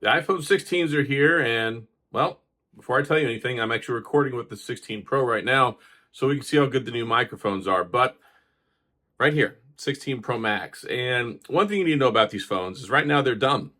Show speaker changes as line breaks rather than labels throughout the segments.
The iPhone 16s are here, and well, before I tell you anything, I'm actually recording with the 16 Pro right now, so we can see how good the new microphones are. But right here, 16 Pro Max. And one thing you need to know about these phones is right now they're dumb.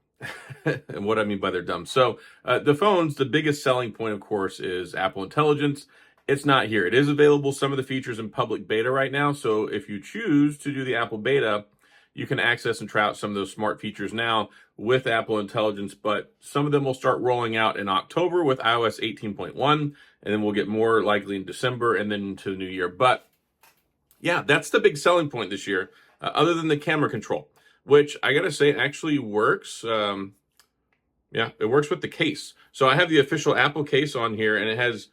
And what I mean by they're dumb. So the phones, the biggest selling point, of course, is Apple Intelligence. It's not here. It is available, some of the features in public beta right now. So if you choose to do the Apple beta, you can access and try out some of those smart features now with Apple Intelligence, but some of them will start rolling out in October with iOS 18.1, and then we'll get more likely in December and then into the new year. But yeah, that's the big selling point this year, other than the camera control, which I gotta say actually works. Yeah, it works with the case. So I have the official Apple case on here, and it has,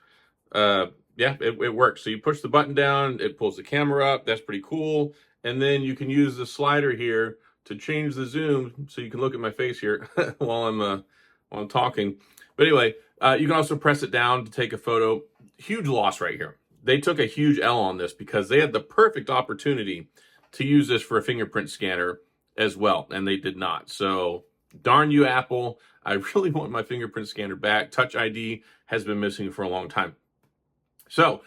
it works. So you push the button down, it pulls the camera up. That's pretty cool. And then you can use the slider here to change the zoom, so you can look at my face here while I'm talking. But anyway, you can also press it down to take a photo. Huge loss right here. They took a huge L on this because they had the perfect opportunity to use this for a fingerprint scanner as well, and they did not. So darn you, Apple. I really want my fingerprint scanner back. Touch ID has been missing for a long time. So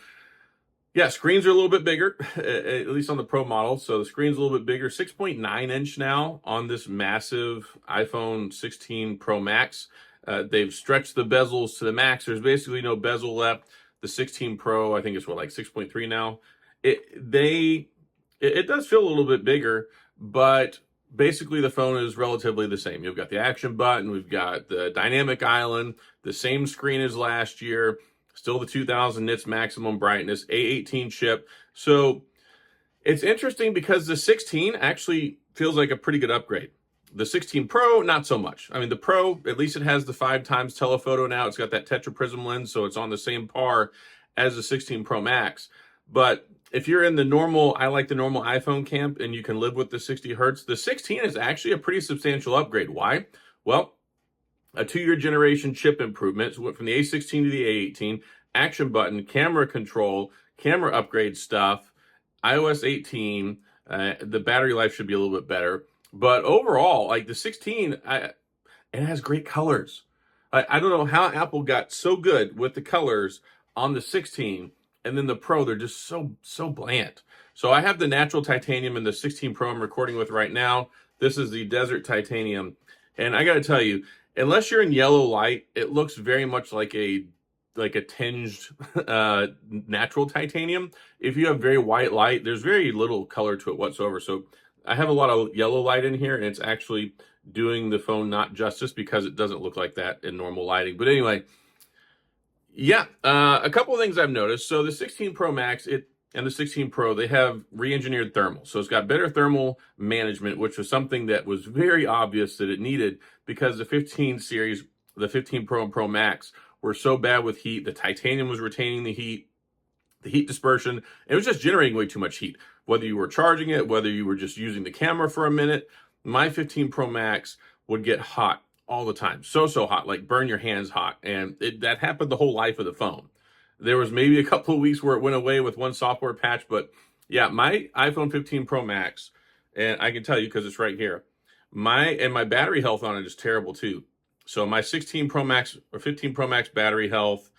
yeah, screens are a little bit bigger, at least on the Pro model. So the screen's a little bit bigger, 6.9 inch now on this massive iPhone 16 Pro Max. They've stretched the bezels to the max. There's basically no bezel left. The 16 Pro, I think it's like 6.3 now. It does feel a little bit bigger, but basically the phone is relatively the same. You've got the action button, we've got the dynamic island, the same screen as last year, still the 2000 nits maximum brightness, A18 chip. So it's interesting because the 16 actually feels like a pretty good upgrade. The 16 Pro, not so much. I mean, the Pro, at least it has the 5x telephoto now. It's got that tetraprism lens, so it's on the same par as the 16 Pro Max. But if you're in the normal, I like the normal iPhone camp, and you can live with the 60 hertz, the 16 is actually a pretty substantial upgrade. Why? Well, a 2-year generation chip improvement. So went from the A16 to the A18, action button, camera control, camera upgrade stuff, iOS 18. The battery life should be a little bit better. But overall, like the 16, it has great colors. I don't know how Apple got so good with the colors on the 16, and then the Pro, they're just so bland. So I have the natural titanium in the 16 Pro I'm recording with right now. This is the desert titanium. And I got to tell you, unless you're in yellow light, it looks very much like a tinged natural titanium. If you have very white light, there's very little color to it whatsoever. So I have a lot of yellow light in here, and it's actually doing the phone not justice because it doesn't look like that in normal lighting. But anyway, yeah, a couple of things I've noticed. So the 16 Pro Max and the 16 Pro, they have re-engineered thermal. So it's got better thermal management, which was something that was very obvious that it needed because the 15 series, the 15 Pro and Pro Max were so bad with heat. The titanium was retaining the heat dispersion. It was just generating way too much heat. Whether you were charging it, whether you were just using the camera for a minute, my 15 Pro Max would get hot all the time. So hot, like burn your hands hot. And that happened the whole life of the phone. There was maybe a couple of weeks where it went away with one software patch, but yeah, my iPhone 15 Pro Max, and I can tell you because it's right here, my battery health on it is terrible too. So my 16 Pro Max or 15 Pro Max battery health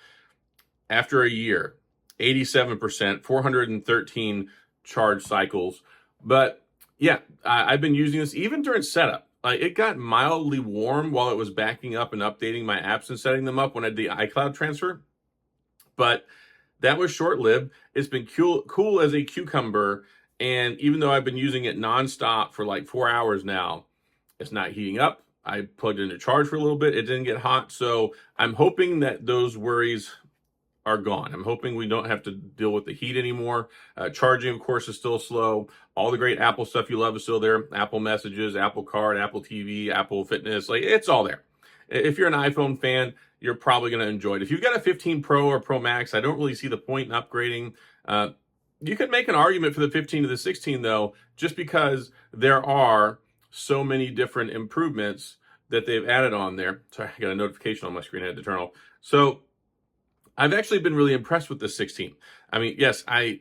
after a year, 87%, 413 charge cycles. But yeah, I've been using this even during setup. It got mildly warm while it was backing up and updating my apps and setting them up when I did the iCloud transfer. But that was short-lived. It's been cool as a cucumber. And even though I've been using it nonstop for like 4 hours now, it's not heating up. I plugged it into charge for a little bit. It didn't get hot. So I'm hoping that those worries are gone. I'm hoping we don't have to deal with the heat anymore. Charging, of course, is still slow. All the great Apple stuff you love is still there. Apple Messages, Apple Card, Apple TV, Apple Fitness, like it's all there. If you're an iPhone fan, you're probably going to enjoy it. If you've got a 15 Pro or Pro Max, I don't really see the point in upgrading. You could make an argument for the 15 to the 16, though, just because there are so many different improvements that they've added on there. Sorry, I got a notification on my screen. I had to turn off. So I've actually been really impressed with the 16. I mean, yes, I've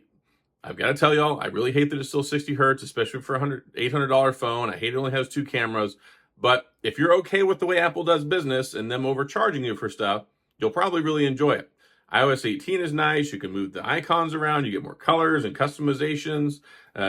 got to tell y'all, I really hate that it's still 60 hertz, especially for $800 phone. I hate it only has 2 cameras, But if you're okay with the way Apple does business and them overcharging you for stuff, you'll probably really enjoy it. iOS 18 is nice. You can move the icons around. You get more colors and customizations,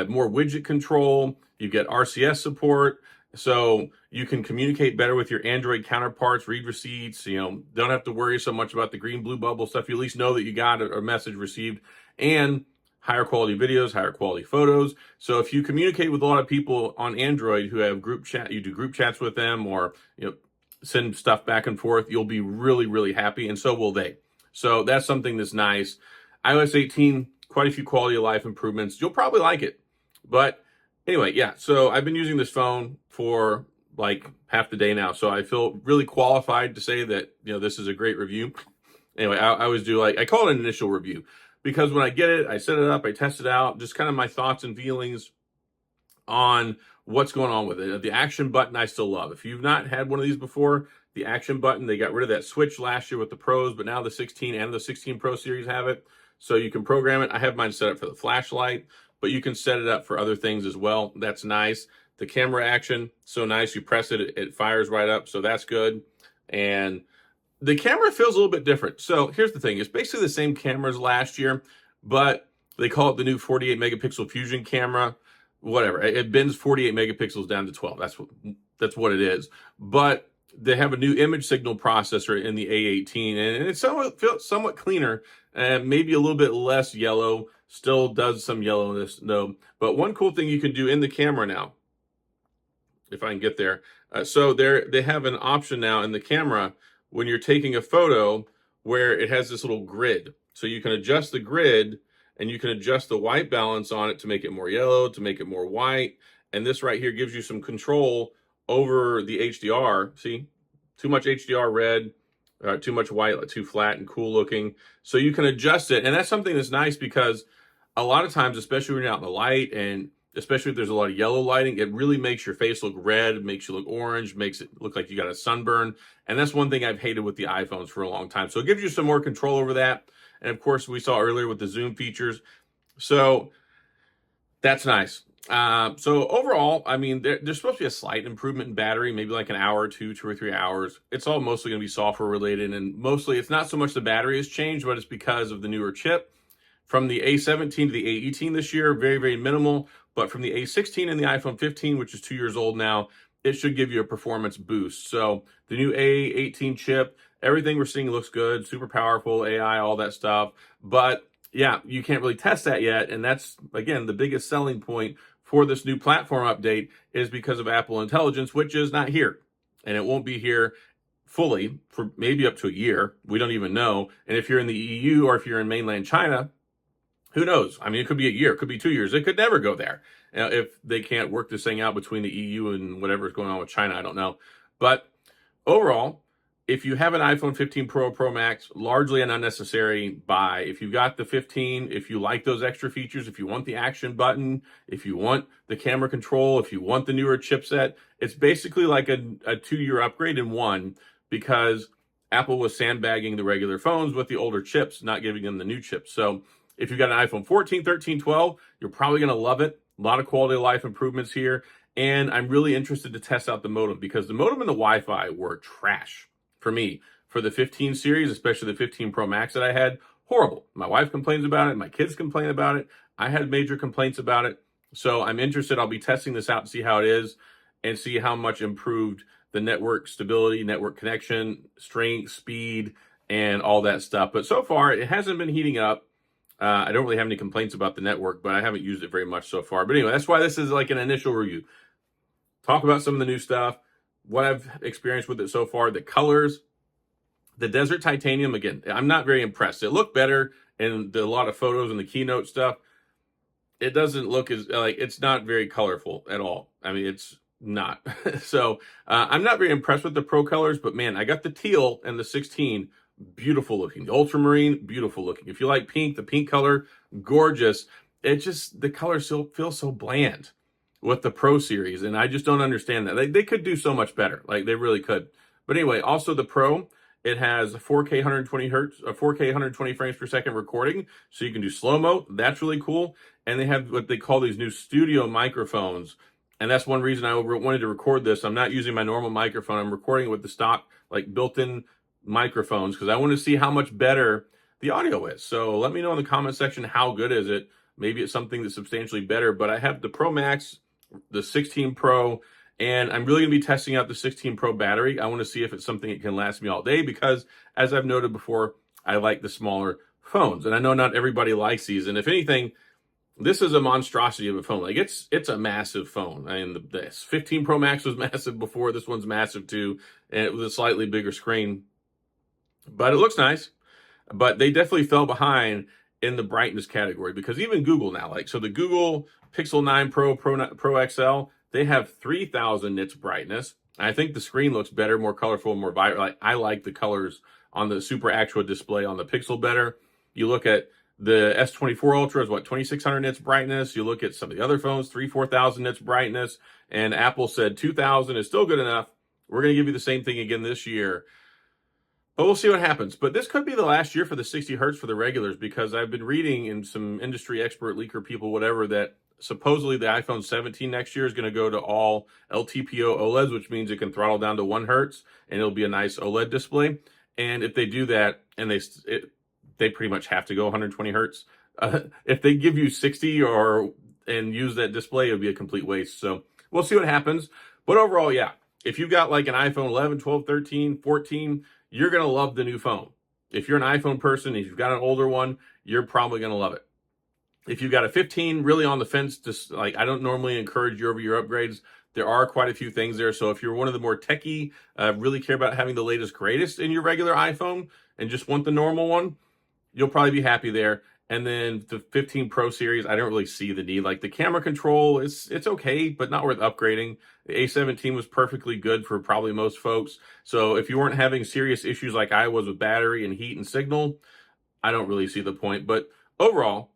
more widget control. You get RCS support. So you can communicate better with your Android counterparts, read receipts, don't have to worry so much about the green blue bubble stuff. You at least know that you got a message received, and higher quality videos, higher quality photos. So if you communicate with a lot of people on Android who have group chat, you do group chats with them, or send stuff back and forth, you'll be really, really happy, and so will they. So that's something that's nice. iOS 18, quite a few quality of life improvements. You'll probably like it. But anyway, yeah, so I've been using this phone for like half the day now, so I feel really qualified to say that this is a great review. Anyway, I always do, I call it an initial review, because when I get it, I set it up, I test it out, just kind of my thoughts and feelings on what's going on with it. The action button I still love. If you've not had one of these before, the action button, they got rid of that switch last year with the Pros, but now the 16 and the 16 Pro series have it. So you can program it. I have mine set up for the flashlight, but you can set it up for other things as well. That's nice. The camera action, so nice. You press it, it fires right up, so that's good. And the camera feels a little bit different. So here's the thing. It's basically the same camera as last year, but they call it the new 48 megapixel fusion camera. Whatever. It bends 48 megapixels down to 12. That's what it is. But they have a new image signal processor in the A18, and it's somewhat cleaner and maybe a little bit less yellow. Still does some yellowness, though. But one cool thing you can do in the camera now, if I can get there. So they have an option now in the camera when you're taking a photo where it has this little grid. So you can adjust the grid, and you can adjust the white balance on it to make it more yellow, to make it more white. And this right here gives you some control over the HDR. See, too much HDR red, too much white, too flat and cool looking. So you can adjust it. And that's something that's nice, because a lot of times, especially when you're out in the light, and especially if there's a lot of yellow lighting, it really makes your face look red, makes you look orange, makes it look like you got a sunburn. And that's one thing I've hated with the iPhones for a long time. So it gives you some more control over that. And of course, we saw earlier with the zoom features. So that's nice. So overall, I mean, there's supposed to be a slight improvement in battery, maybe like an hour or two or 3 hours. It's all mostly going to be software related. And mostly it's not so much the battery has changed, but it's because of the newer chip. From the A17 to the A18 this year, very, very minimal. But from the A16 and the iPhone 15, which is 2 years old now, it should give you a performance boost. So the new A18 chip, everything we're seeing looks good, super powerful, AI, all that stuff. But yeah, you can't really test that yet. And that's, again, the biggest selling point for this new platform update, is because of Apple Intelligence, which is not here. And it won't be here fully for maybe up to a year. We don't even know. And if you're in the EU, or if you're in mainland China, who knows? I mean, it could be a year, it could be 2 years. It could never go there. If they can't work this thing out between the EU and whatever's going on with China, I don't know. But overall, if you have an iPhone 15 Pro, Pro Max, largely an unnecessary buy. If you've got the 15, if you like those extra features, if you want the action button, if you want the camera control, if you want the newer chipset, it's basically like a 2-year upgrade in one, because Apple was sandbagging the regular phones with the older chips, not giving them the new chips. So if you've got an iPhone 14, 13, 12, you're probably going to love it. A lot of quality of life improvements here. And I'm really interested to test out the modem, because the modem and the Wi-Fi were trash for me. For the 15 series, especially the 15 Pro Max that I had, horrible. My wife complains about it. My kids complain about it. I had major complaints about it. So I'm interested. I'll be testing this out to see how it is, and see how much improved the network stability, network connection, strength, speed, and all that stuff. But so far, it hasn't been heating up. I don't really have any complaints about the network, but I haven't used it very much so far. But anyway, that's why this is like an initial review. Talk about some of the new stuff, what I've experienced with it so far, the colors. The Desert Titanium, again, I'm not very impressed. It looked better in a lot of photos and the keynote stuff. It doesn't look as, it's not very colorful at all. I mean, it's not. So I'm not very impressed with the Pro colors, but man, I got the teal and the 16, beautiful looking. The ultramarine, beautiful looking. If you like pink, the pink color, gorgeous. It just, the color still feels so bland with the Pro series, and I just don't understand that. They could do so much better. Like, they really could. But anyway, also the Pro, it has 4K 120 hertz, 4K 120 frames per second recording, so you can do slow-mo. That's really cool. And they have what they call these new studio microphones. And that's one reason I wanted to record this. I'm not using my normal microphone. I'm recording it with the stock, like built-in microphones, because I want to see how much better the audio is. So let me know in the comment section, how good is it? Maybe it's something that's substantially better, but I have the Pro Max, the 16 Pro, and I'm really gonna be testing out the 16 Pro battery. I wanna see if it's something that can last me all day, because as I've noted before, I like the smaller phones. And I know not everybody likes these. And if anything, this is a monstrosity of a phone. Like it's a massive phone. I mean, the 15 Pro Max was massive before. This one's massive too, and it was a slightly bigger screen. But it looks nice. But they definitely fell behind in the brightness category, because even Google now, like, so the Google Pixel 9 Pro XL, they have 3000 nits brightness. I think the screen looks better, more colorful, more vibrant. Like, I like the colors on the Super Actual display on the Pixel better. You look at the S24 Ultra is what, 2600 nits brightness. You look at some of the other phones, 4,000 nits brightness, and Apple said 2000 is still good enough. We're going to give you the same thing again this year. But we'll see what happens. But this could be the last year for the 60 hertz for the regulars, because I've been reading in some industry expert leaker people, whatever, that supposedly the iPhone 17 next year is going to go to all LTPO OLEDs, which means it can throttle down to 1 hertz and it'll be a nice OLED display. And if they do that, and they pretty much have to go 120 hertz. If they give you 60 and use that display, it would be a complete waste. So we'll see what happens. But overall, yeah, if you've got like an iPhone 11, 12, 13, 14, you're going to love the new phone. If you're an iPhone person, if you've got an older one, you're probably going to love it. If you've got a 15, really on the fence, just like, I don't normally encourage year-over-year upgrades. There are quite a few things there. So if you're one of the more techie, really care about having the latest, greatest in your regular iPhone and just want the normal one, you'll probably be happy there. And then the 15 Pro series, I don't really see the need. Like the camera control, it's okay, but not worth upgrading. The A17 was perfectly good for probably most folks. So if you weren't having serious issues like I was with battery and heat and signal, I don't really see the point. But overall,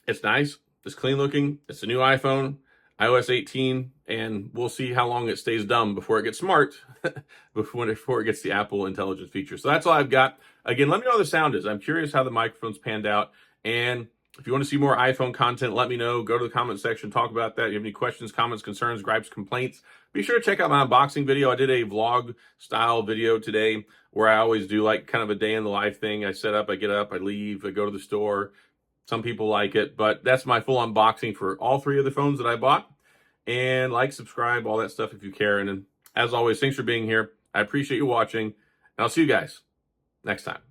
it's nice. It's clean looking. It's a new iPhone, iOS 18, and we'll see how long it stays dumb before it gets smart, before it gets the Apple Intelligence feature. So that's all I've got. Again, let me know how the sound is. I'm curious how the microphone's panned out. And if you want to see more iPhone content, let me know. Go to the comment section, talk about that. If you have any questions, comments, concerns, gripes, complaints, be sure to check out my unboxing video. I did a vlog style video today where I always do like kind of a day in the life thing. I set up, I get up, I leave, I go to the store. Some people like it, but that's my full unboxing for all 3 of the phones that I bought. And like, subscribe, all that stuff if you care. And as always, thanks for being here. I appreciate you watching, and I'll see you guys next time.